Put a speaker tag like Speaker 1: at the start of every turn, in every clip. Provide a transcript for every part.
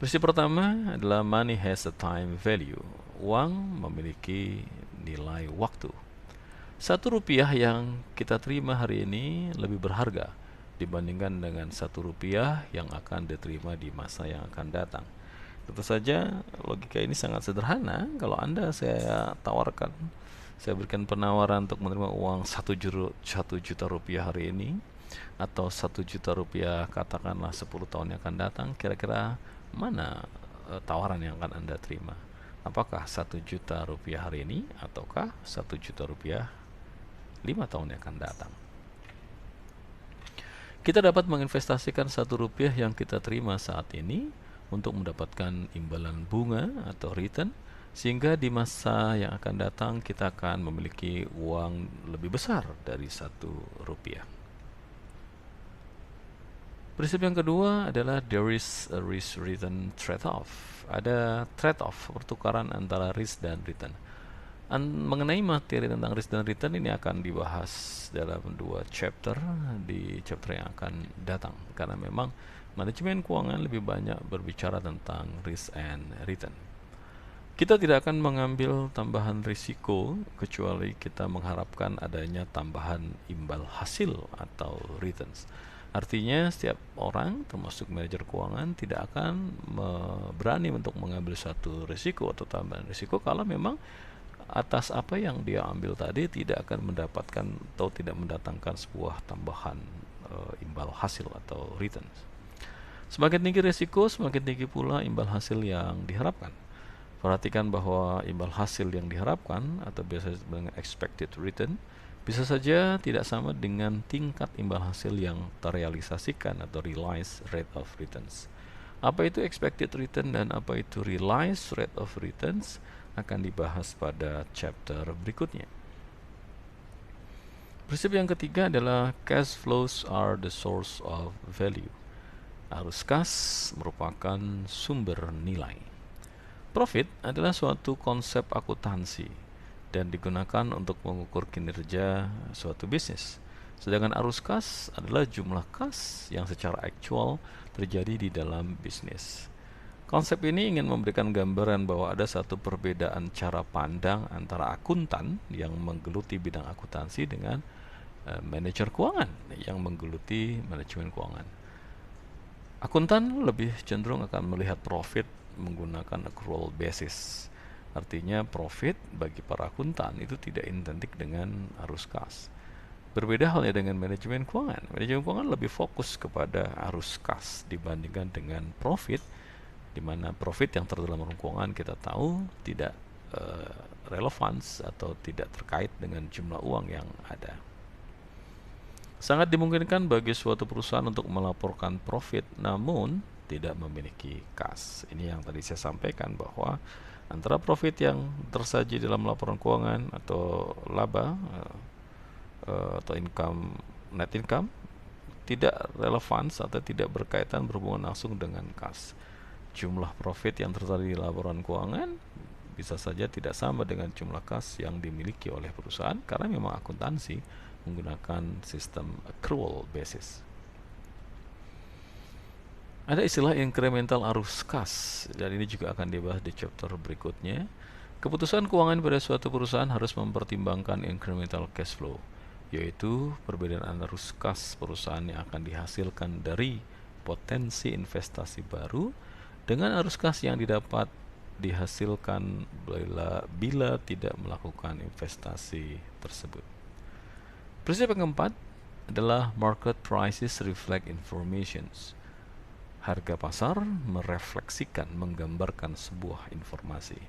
Speaker 1: Prinsip pertama adalah money has a time value. Uang memiliki nilai waktu. Rp1 yang kita terima hari ini lebih berharga dibandingkan dengan Rp1 yang akan diterima di masa yang akan datang. Tentu saja logika ini sangat sederhana. Kalau Anda saya tawarkan, saya berikan penawaran untuk menerima uang 1 juta rupiah hari ini, atau 1 juta rupiah katakanlah 10 tahun yang akan datang, kira-kira mana tawaran yang akan Anda terima? Apakah 1 juta rupiah hari ini, ataukah 1 juta rupiah 5 tahun yang akan datang? Kita dapat menginvestasikan Rp1 yang kita terima saat ini untuk mendapatkan imbalan bunga atau return, sehingga di masa yang akan datang kita akan memiliki uang lebih besar dari Rp1. Prinsip yang kedua adalah there is a risk return trade-off. Ada trade-off, pertukaran antara risk dan return. Mengenai materi tentang risk dan return ini akan dibahas dalam 2 chapter di chapter yang akan datang, karena memang manajemen keuangan lebih banyak berbicara tentang risk and return. Kita tidak akan mengambil tambahan risiko kecuali kita mengharapkan adanya tambahan imbal hasil atau returns. Artinya setiap orang, termasuk manajer keuangan, tidak akan berani untuk mengambil satu risiko atau tambahan risiko kalau memang atas apa yang dia ambil tadi tidak akan mendapatkan atau tidak mendatangkan sebuah tambahan imbal hasil atau returns. Semakin tinggi risiko, semakin tinggi pula imbal hasil yang diharapkan. Perhatikan bahwa imbal hasil yang diharapkan atau biasa disebut dengan expected return bisa saja tidak sama dengan tingkat imbal hasil yang terrealisasikan atau realized rate of returns. Apa itu expected return dan apa itu realized rate of returns akan dibahas pada chapter berikutnya. Prinsip yang ketiga adalah cash flows are the source of value. Arus kas merupakan sumber nilai. Profit adalah suatu konsep akuntansi dan digunakan untuk mengukur kinerja suatu bisnis. Sedangkan arus kas adalah jumlah kas yang secara aktual terjadi di dalam bisnis. Konsep ini ingin memberikan gambaran bahwa ada satu perbedaan cara pandang antara akuntan yang menggeluti bidang akuntansi dengan manajer keuangan yang menggeluti manajemen keuangan. Akuntan lebih cenderung akan melihat profit menggunakan accrual basis. Artinya profit bagi para akuntan itu tidak identik dengan arus kas. Berbeda halnya dengan manajemen keuangan. Manajemen keuangan lebih fokus kepada arus kas dibandingkan dengan profit, di mana profit yang terdalam dalam keuangan kita tahu tidak relevan atau tidak terkait dengan jumlah uang yang ada. Sangat dimungkinkan bagi suatu perusahaan untuk melaporkan profit namun tidak memiliki kas. Ini yang tadi saya sampaikan bahwa antara profit yang tersaji dalam laporan keuangan atau laba atau income, net income, tidak relevan atau tidak berkaitan berhubungan langsung dengan kas. Jumlah profit yang terjadi di laporan keuangan bisa saja tidak sama dengan jumlah kas yang dimiliki oleh perusahaan karena memang akuntansi menggunakan sistem accrual basis. Ada istilah incremental arus kas, dan ini juga akan dibahas di chapter berikutnya. Keputusan keuangan pada suatu perusahaan harus mempertimbangkan incremental cash flow, yaitu perbedaan arus kas perusahaan yang akan dihasilkan dari potensi investasi baru dengan arus kas yang didapat dihasilkan bila tidak melakukan investasi tersebut. Prinsip yang keempat adalah market prices reflect informations. Harga pasar merefleksikan, menggambarkan sebuah informasi.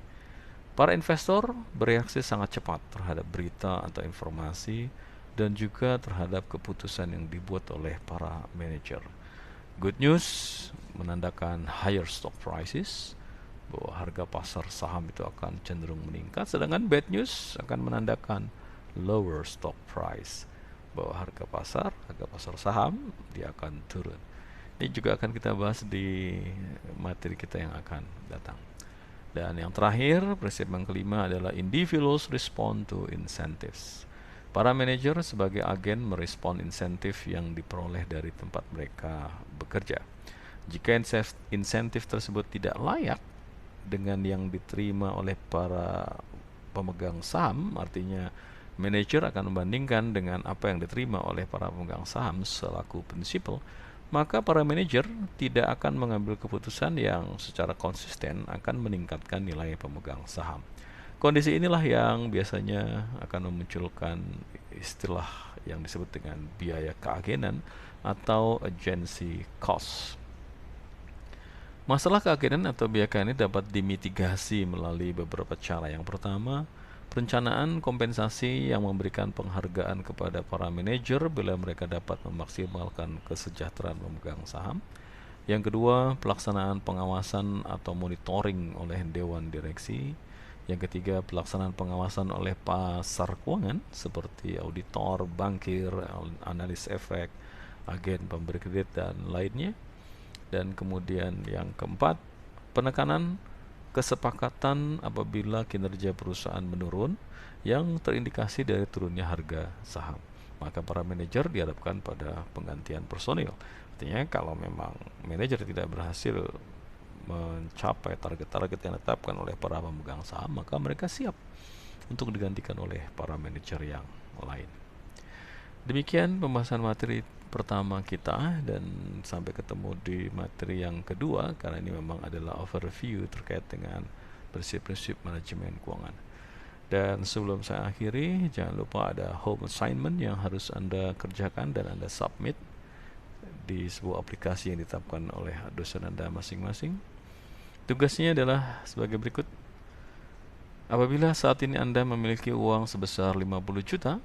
Speaker 1: Para investor bereaksi sangat cepat terhadap berita atau informasi dan juga terhadap keputusan yang dibuat oleh para manajer. Good news menandakan higher stock prices, bahwa harga pasar saham itu akan cenderung meningkat, sedangkan bad news akan menandakan lower stock price, bahwa harga pasar saham dia akan turun. Ini juga akan kita bahas di materi kita yang akan datang. Dan yang terakhir, prinsip yang kelima adalah individuals respond to incentives. Para manajer sebagai agen merespon insentif yang diperoleh dari tempat mereka bekerja. Jika insentif tersebut tidak layak dengan yang diterima oleh para pemegang saham, artinya manajer akan membandingkan dengan apa yang diterima oleh para pemegang saham selaku prinsipal, maka para manajer tidak akan mengambil keputusan yang secara konsisten akan meningkatkan nilai pemegang saham. Kondisi inilah yang biasanya akan memunculkan istilah yang disebut dengan biaya keagenan atau agency cost. Masalah keagenan atau biaya ini dapat dimitigasi melalui beberapa cara. Yang pertama, perencanaan kompensasi yang memberikan penghargaan kepada para manajer bila mereka dapat memaksimalkan kesejahteraan pemegang saham. Yang kedua, pelaksanaan pengawasan atau monitoring oleh dewan direksi. Yang ketiga, pelaksanaan pengawasan oleh pasar keuangan seperti auditor, bankir, analis efek, agen pemberi kredit, dan lainnya. Dan kemudian yang keempat, penekanan kesepakatan apabila kinerja perusahaan menurun yang terindikasi dari turunnya harga saham. Maka para manajer dihadapkan pada penggantian personil. Artinya kalau memang manajer tidak berhasil mencapai target-target yang ditetapkan oleh para pemegang saham, maka mereka siap untuk digantikan oleh para manajer yang lain. Demikian pembahasan materi pertama kita, dan sampai ketemu di materi yang kedua, karena ini memang adalah overview terkait dengan prinsip-prinsip manajemen keuangan. Dan sebelum saya akhiri, jangan lupa ada home assignment yang harus Anda kerjakan dan Anda submit di sebuah aplikasi yang ditetapkan oleh dosen Anda masing-masing. Tugasnya adalah sebagai berikut. Apabila saat ini Anda memiliki uang sebesar 50 juta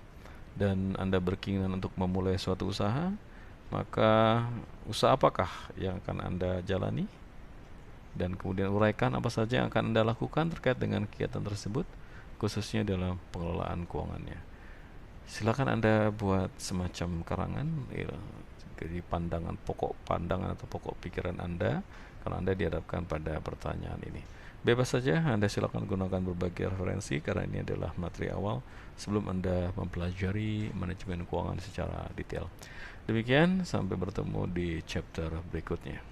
Speaker 1: dan Anda berkeinginan untuk memulai suatu usaha, maka usaha apakah yang akan Anda jalani? Dan kemudian uraikan apa saja yang akan Anda lakukan terkait dengan kegiatan tersebut, khususnya dalam pengelolaan keuangannya. Silakan Anda buat semacam karangan, jadi pandangan atau pokok pikiran Anda kalau Anda dihadapkan pada pertanyaan ini. Bebas saja, Anda silakan gunakan berbagai referensi karena ini adalah materi awal sebelum Anda mempelajari manajemen keuangan secara detail. Demikian, sampai bertemu di chapter berikutnya.